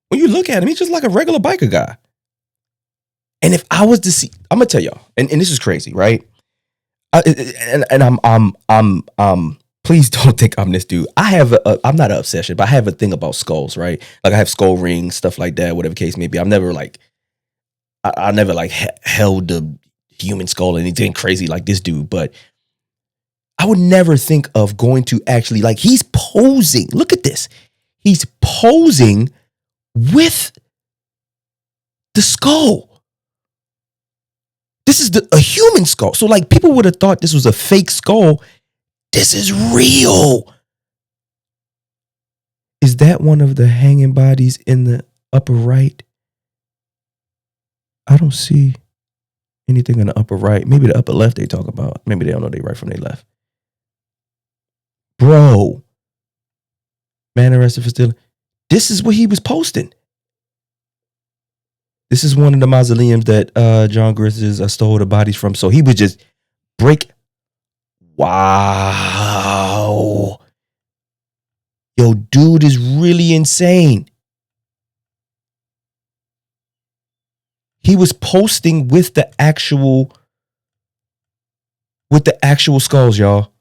When you look at him, he's just like a regular biker guy. And if I was to see, I'm gonna tell y'all, and this is crazy, right? I'm please don't think I'm this dude. I'm not an obsession, but I have a thing about skulls, right? Like I have skull rings, stuff like that, whatever case may be. I've never like, I never like held the human skull or anything crazy like this dude, but I would never think of going to actually, like, he's posing. Look at this. He's posing with the skull. This is a human skull. So like people would have thought this was a fake skull. This is real. Is that one of the hanging bodies in the upper right? I don't see anything in the upper right. Maybe the upper left they talk about. Maybe they don't know they right from they left. Bro. Man arrested for stealing. This is what he was posting. This is one of the mausoleums that John Grisses stole the bodies from. So he would just break. Wow. Yo, dude is really insane. He was posting with the actual skulls, y'all.